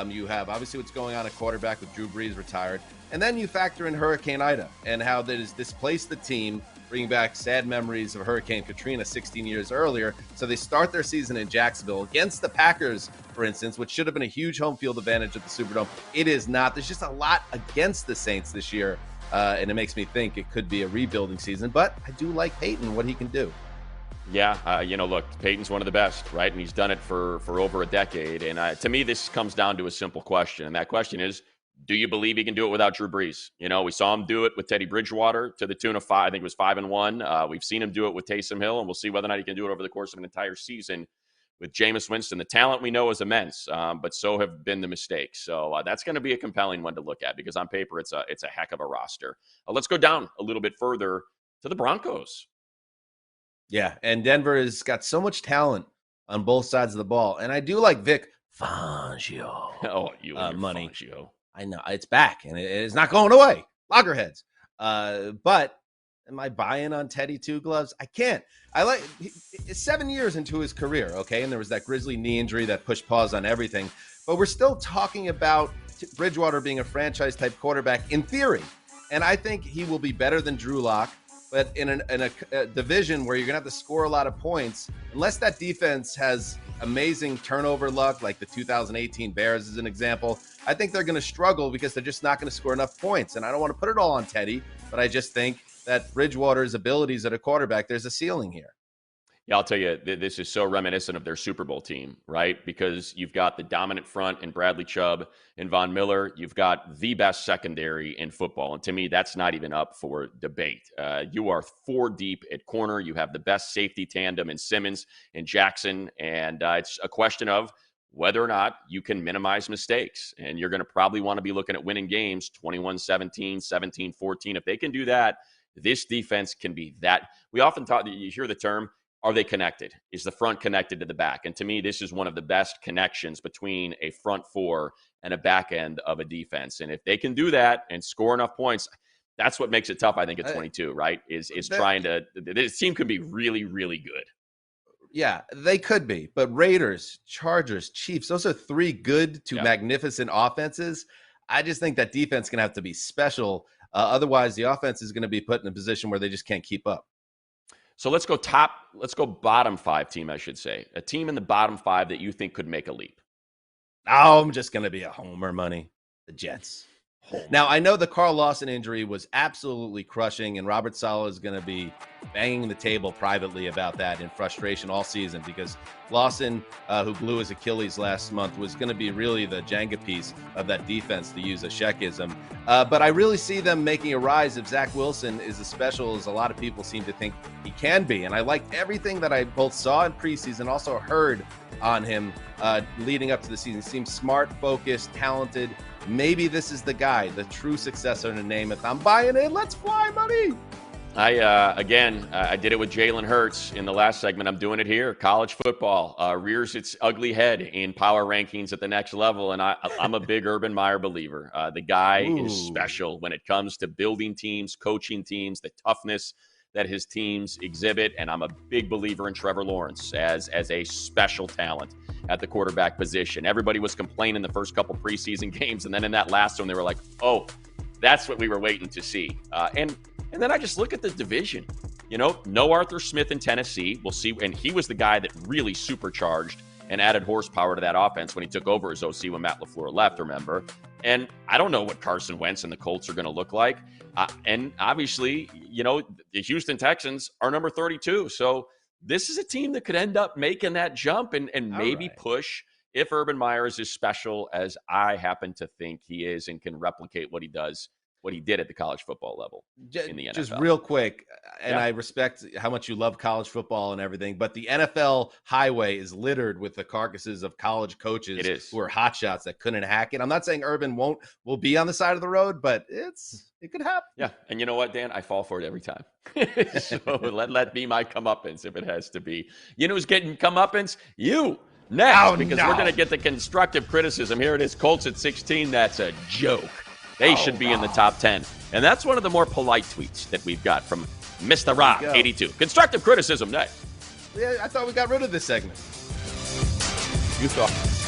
Speaker 9: You have obviously what's going on at quarterback with Drew Brees retired, and then you factor in Hurricane Ida and how that has displaced the team, bringing back sad memories of Hurricane Katrina 16 years earlier. So they start their season in Jacksonville against the Packers, for instance, which should have been a huge home field advantage at the Superdome. It is not. There's just a lot against the Saints this year, and it makes me think it could be a rebuilding season. But I do like Peyton, what he can do.
Speaker 8: Yeah, look, Peyton's one of the best, right? And he's done it for over a decade. And to me, this comes down to a simple question. And that question is, do you believe he can do it without Drew Brees? We saw him do it with Teddy Bridgewater to the tune of 5. I think it was 5-1. We've seen him do it with Taysom Hill, and we'll see whether or not he can do it over the course of an entire season with Jameis Winston. The talent we know is immense, but so have been the mistakes. So that's going to be a compelling one to look at because on paper it's a heck of a roster. Let's go down a little bit further to the Broncos.
Speaker 9: Yeah, and Denver has got so much talent on both sides of the ball, and I do like Vic Fangio.
Speaker 8: Oh, you and your
Speaker 9: Money.
Speaker 8: Fangio.
Speaker 9: I know it's back and it's not going away. Loggerheads. But am I buying on Teddy Two Gloves? I can't. It's 7 years into his career, okay? And there was that grisly knee injury that pushed pause on everything. But we're still talking about Bridgewater being a franchise type quarterback in theory. And I think he will be better than Drew Lock. But in a division where you're going to have to score a lot of points, unless that defense has amazing turnover luck, like the 2018 Bears is an example, I think they're going to struggle because they're just not going to score enough points. And I don't want to put it all on Teddy, but I just think that Bridgewater's abilities at a quarterback, there's a ceiling here.
Speaker 8: Yeah, I'll tell you, this is so reminiscent of their Super Bowl team, right? Because you've got the dominant front in Bradley Chubb and Von Miller. You've got the best secondary in football. And to me, that's not even up for debate. You are 4 deep at corner. You have the best safety tandem in Simmons and Jackson. And it's a question of whether or not you can minimize mistakes. And you're going to probably want to be looking at winning games 21-17, 17-14. If they can do that, this defense can be that. We often talk, you hear the term, are they connected? Is the front connected to the back? And to me, this is one of the best connections between a front four and a back end of a defense. And if they can do that and score enough points, that's what makes it tough, I think, at 22, right? Is trying to – this team could be really, really good.
Speaker 9: Yeah, they could be. But Raiders, Chargers, Chiefs, those are 3 good to magnificent offenses. I just think that defense is going to have to be special. Otherwise, the offense is going to be put in a position where they just can't keep up.
Speaker 8: So let's go bottom 5 team, I should say. A team in the bottom 5 that you think could make a leap.
Speaker 9: Oh, I'm just going to be a homer, Money. The Jets. Now, I know the Carl Lawson injury was absolutely crushing, and Robert Saleh is going to be banging the table privately about that in frustration all season because Lawson, who blew his Achilles last month, was going to be really the Jenga piece of that defense, to use a Sheckism. But I really see them making a rise if Zach Wilson is as special as a lot of people seem to think he can be. And I liked everything that I both saw in preseason, also heard on him leading up to the season. He seems smart, focused, talented. Maybe this is the guy, the true successor to Namath. I'm buying it. Let's fly, Money.
Speaker 8: I did it with Jalen Hurts in the last segment. I'm doing it here. College football rears its ugly head in power rankings at the next level, and I'm a big Urban Meyer believer. The guy is special when it comes to building teams, coaching teams, the toughness that his teams exhibit, and I'm a big believer in Trevor Lawrence as a special talent at the quarterback position. Everybody was complaining the first couple preseason games, and then in that last one, they were like, oh, that's what we were waiting to see. And then I just look at the division. no Arthur Smith in Tennessee. We'll see. And he was the guy that really supercharged and added horsepower to that offense when he took over as OC when Matt LaFleur left, remember? And I don't know what Carson Wentz and the Colts are going to look like. And obviously, the Houston Texans are number 32. So this is a team that could end up making that jump and maybe push if Urban Meyer is as special as I happen to think he is and can replicate what he did at the college football level in the NFL.
Speaker 9: Just real quick, and I respect how much you love college football and everything, but the NFL highway is littered with the carcasses of college coaches who are hotshots that couldn't hack it. I'm not saying Urban will be on the side of the road, but it could happen.
Speaker 8: Yeah, and you know what, Dan? I fall for it every time. So let be my comeuppance if it has to be. You know who's getting comeuppance? You. Next, because we're going to get the constructive criticism. Here it is, Colts at 16. That's a joke. They should be in the top 10. And that's one of the more polite tweets that we've got from Mr. Rob, 82. Constructive criticism next.
Speaker 9: Yeah, I thought we got rid of this segment.
Speaker 8: You thought.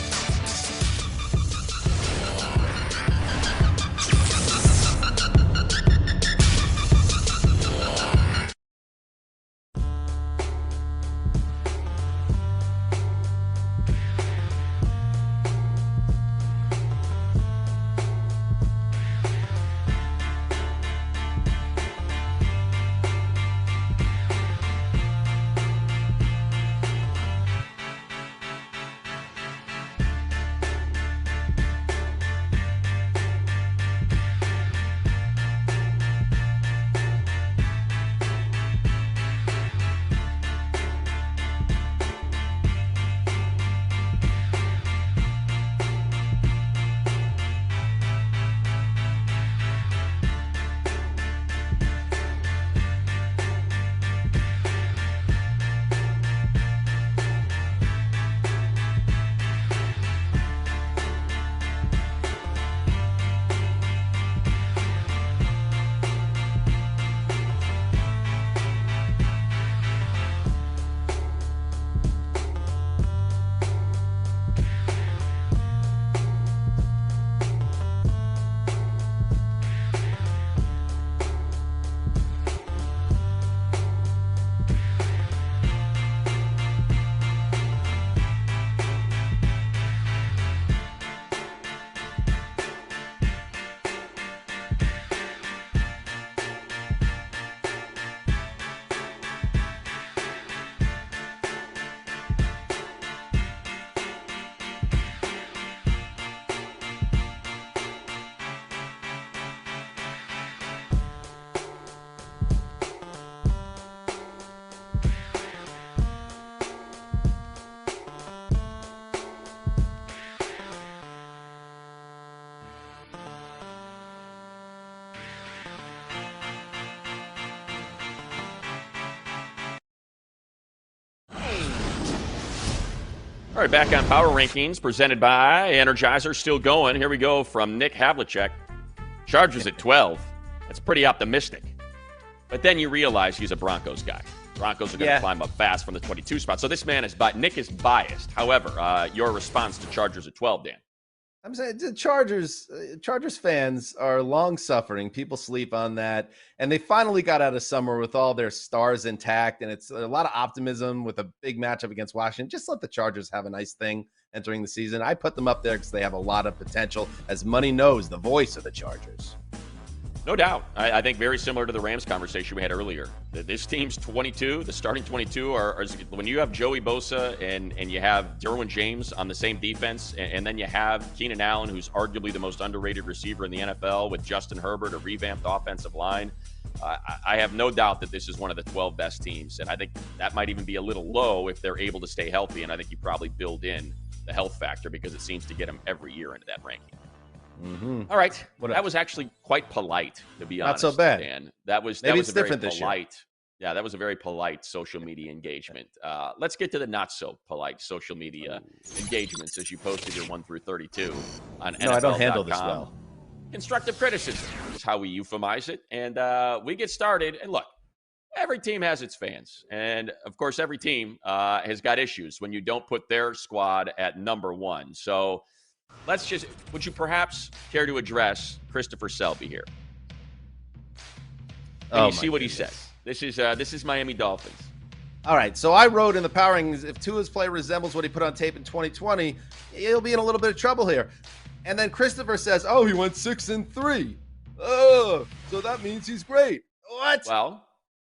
Speaker 8: All right, back on Power Rankings, presented by Energizer. Still going. Here we go from Nick Havlicek. Chargers at 12. That's pretty optimistic. But then you realize he's a Broncos guy. Broncos are going to climb up fast from the 22 spot. So this man is Nick is biased. However, your response to Chargers at 12, Dan?
Speaker 9: I'm saying the Chargers fans are long-suffering. People sleep on that. And they finally got out of summer with all their stars intact. And it's a lot of optimism with a big matchup against Washington. Just let the Chargers have a nice thing entering the season. I put them up there because they have a lot of potential. As money knows, the voice of the Chargers.
Speaker 8: No doubt. I think very similar to the Rams conversation we had earlier. This team's 22, the starting 22 are when you have Joey Bosa and you have Derwin James on the same defense, and then you have Keenan Allen, who's arguably the most underrated receiver in the NFL, with Justin Herbert, a revamped offensive line. I have no doubt that this is one of the 12 best teams, and I think that might even be a little low if they're able to stay healthy, and I think you probably build in the health factor because it seems to get them every year into that ranking.
Speaker 9: Mm-hmm.
Speaker 8: All right. That was actually quite polite, to be honest.
Speaker 9: Not so bad.
Speaker 8: Dan. That was a very polite. Yeah, that was a very polite social media engagement. Let's get to the not so polite social media engagements as you posted your 1 through 32 on NFL.com.
Speaker 9: No, I don't handle this well.
Speaker 8: Constructive criticism is how we euphemize it. And we get started. And look, every team has its fans. And, of course, every team has got issues when you don't put their squad at number one. So would you perhaps care to address Christopher Selby here? And you see what he says. This is Miami Dolphins.
Speaker 9: All right, so I wrote in the power rankings, if Tua's play resembles what he put on tape in 2020, he'll be in a little bit of trouble here. And then Christopher says, oh, he went 6-3. Oh, so that means he's great. What?
Speaker 8: Well,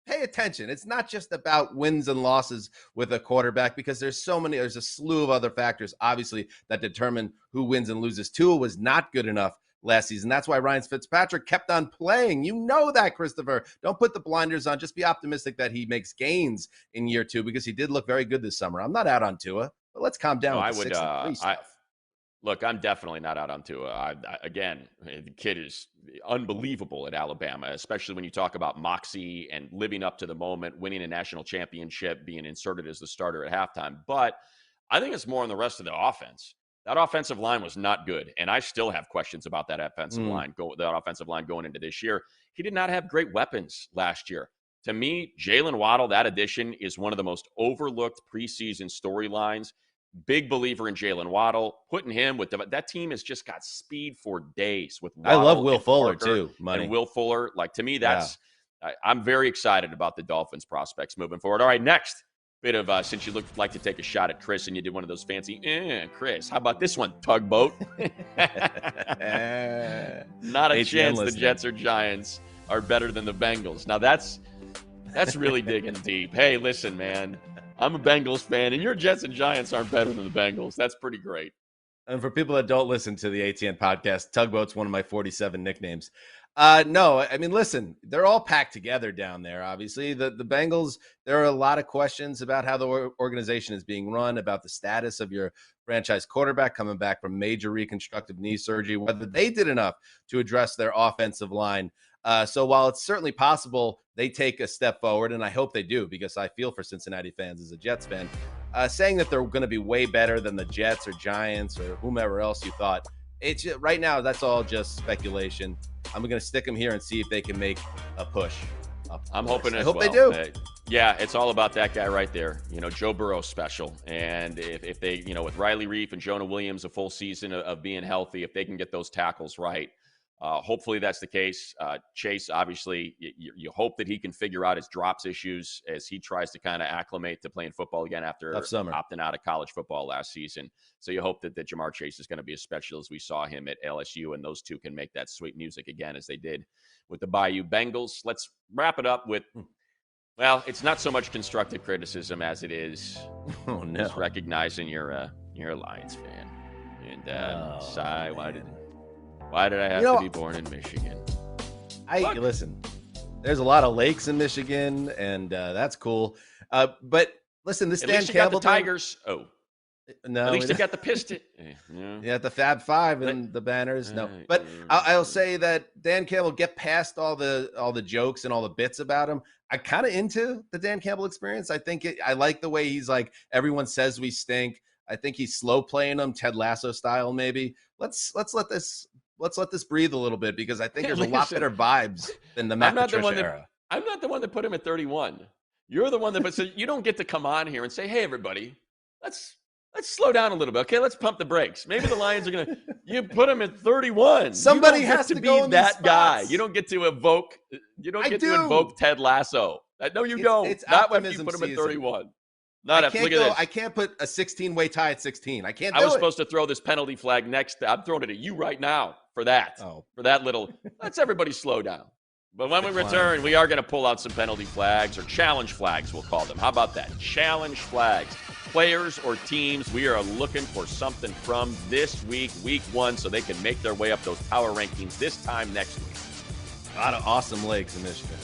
Speaker 9: pay attention. It's not just about wins and losses with a quarterback because there's a slew of other factors, obviously, that determine who wins and loses. Tua was not good enough last season. That's why Ryan Fitzpatrick kept on playing. You know that, Christopher. Don't put the blinders on. Just be optimistic that he makes gains in year 2 because he did look very good this summer. I'm not out on Tua, but let's calm down.
Speaker 8: Look, I'm definitely not out on Tua. Again, the kid is unbelievable at Alabama, especially when you talk about moxie and living up to the moment, winning a national championship, being inserted as the starter at halftime. But I think it's more on the rest of the offense. That offensive line was not good, and I still have questions about that offensive line. That offensive line going into this year, he did not have great weapons last year. To me, Jalen Waddle, that addition is one of the most overlooked preseason storylines. Big believer in Jalen Waddle. Putting him with that team has just got speed for days. With Waddle,
Speaker 9: I love Will Fuller
Speaker 8: Parker
Speaker 9: too. Money.
Speaker 8: And Will Fuller, like to me, I'm very excited about the Dolphins' prospects moving forward. All right, next. Bit of since you like to take a shot at Chris and you did one of those fancy Chris, how about this one, tugboat? Not a chance the Jets or Giants are better than the Bengals. Now that's really digging deep. Hey, listen, man, I'm a Bengals fan and your Jets and Giants aren't better than the Bengals. That's pretty great.
Speaker 9: And for people that don't listen to the ATN podcast, Tugboat's one of my 47 nicknames. No, I mean, listen, they're all packed together down there. Obviously, the Bengals, there are a lot of questions about how the organization is being run, about the status of your franchise quarterback coming back from major reconstructive knee surgery, whether they did enough to address their offensive line. So while it's certainly possible they take a step forward, and I hope they do because I feel for Cincinnati fans as a Jets fan, saying that they're going to be way better than the Jets or Giants or whomever else you thought, it's right now, that's all just speculation. I'm going to stick them here and see if they can make a push.
Speaker 8: I'm hoping as
Speaker 9: I hope
Speaker 8: well.
Speaker 9: they do.
Speaker 8: Yeah, it's all about that guy right there. Joe Burrow's special. And if they, with Riley Reif and Jonah Williams, a full season of being healthy, if they can get those tackles right, hopefully that's the case. Chase, obviously, you hope that he can figure out his drops issues as he tries to kind of acclimate to playing football again after opting out of college football last season. So you hope that Jamar Chase is going to be as special as we saw him at LSU, and those two can make that sweet music again as they did with the Bayou Bengals. Let's wrap it up with, well, it's not so much constructive criticism as it is just recognizing you're a Lions fan. And Cy, why did I have to be born in Michigan?
Speaker 9: Listen, there's a lot of lakes in Michigan, and that's cool. But listen, this
Speaker 8: at
Speaker 9: Dan
Speaker 8: least you
Speaker 9: Campbell
Speaker 8: got the Tigers.
Speaker 9: No,
Speaker 8: at least you got the Piston.
Speaker 9: Yeah, the Fab Five and the banners. No, but I'll say that Dan Campbell, get past all the jokes and all the bits about him. I'm kind of into the Dan Campbell experience. I like the way he's like, everyone says we stink. I think he's slow playing them, Ted Lasso style, maybe. Let's let this breathe a little bit because I think there's a lot better vibes than the Matt Patricia era.
Speaker 8: I'm not the one that put him at 31. You're the one that, so you don't get to come on here and say, hey, everybody, let's slow down a little bit. Okay, let's pump the brakes. Maybe the Lions are going to, you put him at 31.
Speaker 9: Somebody has to
Speaker 8: be that guy. You don't get to invoke, Ted Lasso. No, you don't.
Speaker 9: It's
Speaker 8: not when you put him at 31. Look at this.
Speaker 9: I can't put a 16-way tie at 16. I can't do
Speaker 8: it.
Speaker 9: I
Speaker 8: was supposed to throw this penalty flag next. I'm throwing it at you right now for that. For that little, let's everybody slow down. But when we return, we are going to pull out some penalty flags, or challenge flags, we'll call them. How about that? Challenge flags. Players or teams, we are looking for something from this week, week 1, so they can make their way up those power rankings this time next week.
Speaker 9: A lot of awesome lakes in Michigan.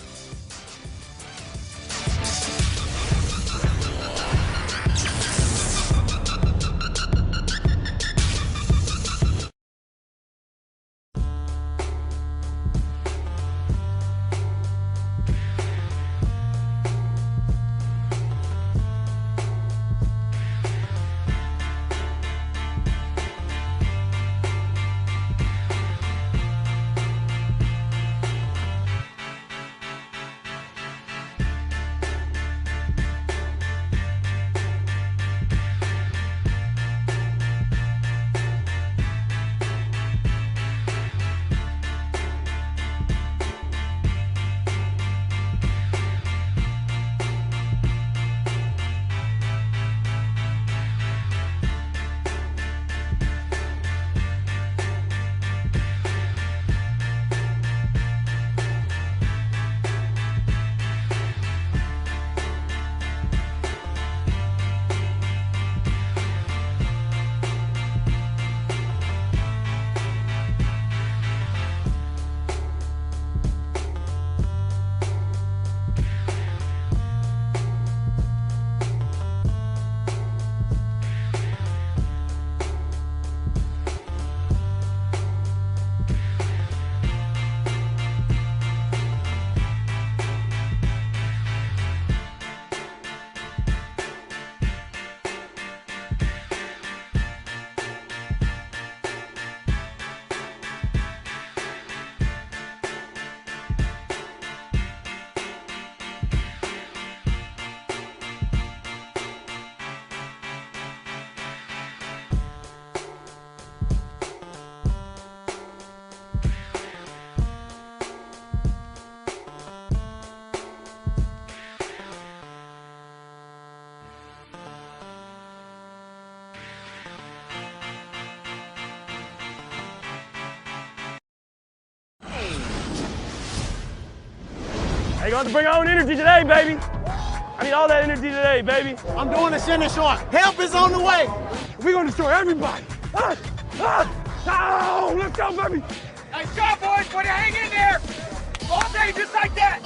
Speaker 12: gonna have to bring our own energy today, baby. I need all that energy today, baby.
Speaker 7: I'm doing the center short. Help is on the way.
Speaker 12: We're gonna destroy everybody. Oh, let's go, baby.
Speaker 13: Nice job, boys. Way to hang in there. All day, just like that.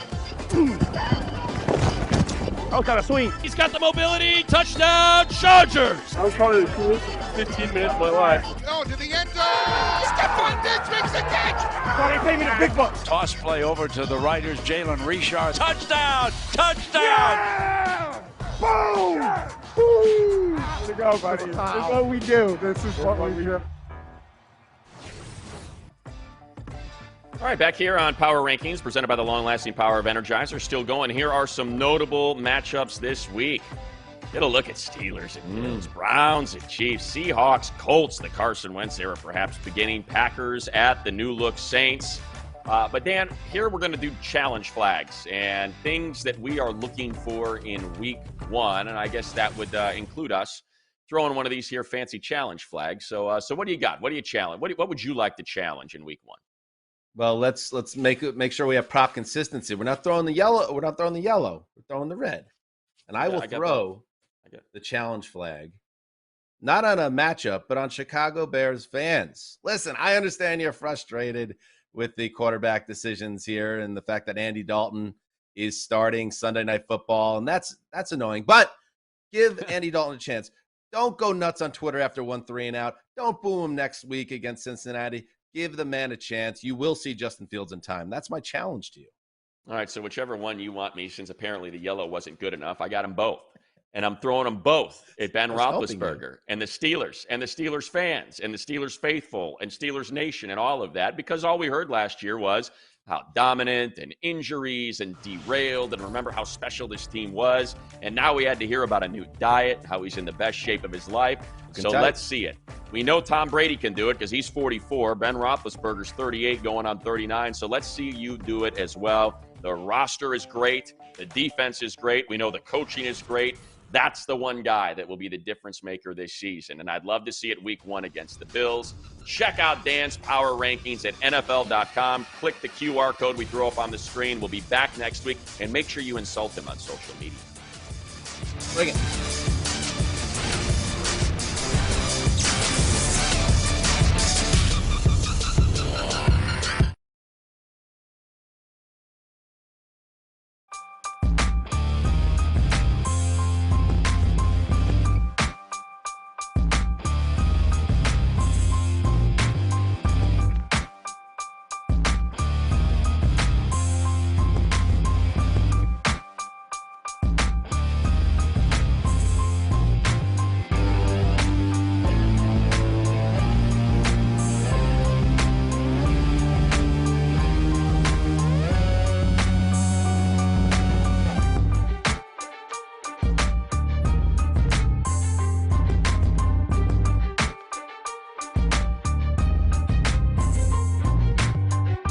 Speaker 12: That was kind of sweet.
Speaker 5: He's got the mobility. Touchdown, Chargers.
Speaker 12: I was probably the coolest 15 minutes of my life.
Speaker 2: Oh, to the end zone. Stephon Diggs makes a catch.
Speaker 12: Oh, they paid me the big bucks.
Speaker 10: Toss play over to the Riders. Jalen Richard.
Speaker 5: Touchdown, touchdown.
Speaker 12: Yeah! Boom! Yeah! Woo! Here we go, buddy. This is what we do. This is what we do.
Speaker 8: All right, back here on Power Rankings, presented by the long-lasting power of Energizer. Still going. Here are some notable matchups this week. Get a look at Steelers and Bills, Browns and Chiefs, Seahawks, Colts, the Carson Wentz era perhaps beginning, Packers at the new-look Saints. But, Dan, here we're going to do challenge flags and things that we are looking for in week one, and I guess that would include us throwing one of these here fancy challenge flags. So what do you got? What do you challenge? What would you like to challenge in week one?
Speaker 9: Well, let's make sure we have prop consistency. We're not throwing the yellow. We're throwing the red. And I will throw the challenge flag, not on a matchup, but on Chicago Bears fans. Listen, I understand you're frustrated with the quarterback decisions here and the fact that Andy Dalton is starting Sunday Night Football, and that's annoying. But give Andy Dalton a chance. Don't go nuts on Twitter after 1-3 and out. Don't boo him next week against Cincinnati. Give the man a chance. You will see Justin Fields in time. That's my challenge to you.
Speaker 8: All right, so whichever one you want me, since apparently the yellow wasn't good enough, I got them both. And I'm throwing them both at Ben Roethlisberger and the Steelers fans and the Steelers faithful and Steelers Nation and all of that, because all we heard last year was how dominant and injuries and derailed, and remember how special this team was. And now we had to hear about a new diet, how he's in the best shape of his life. So let's see it. We know Tom Brady can do it because he's 44. Ben Roethlisberger's 38 going on 39. So let's see you do it as well. The roster is great. The defense is great. We know the coaching is great. That's the one guy that will be the difference maker this season. And I'd love to see it week one against the Bills. Check out Dan's Power Rankings at NFL.com. Click the QR code we throw up on the screen. We'll be back next week. And make sure you insult him on social media.
Speaker 9: Bring it.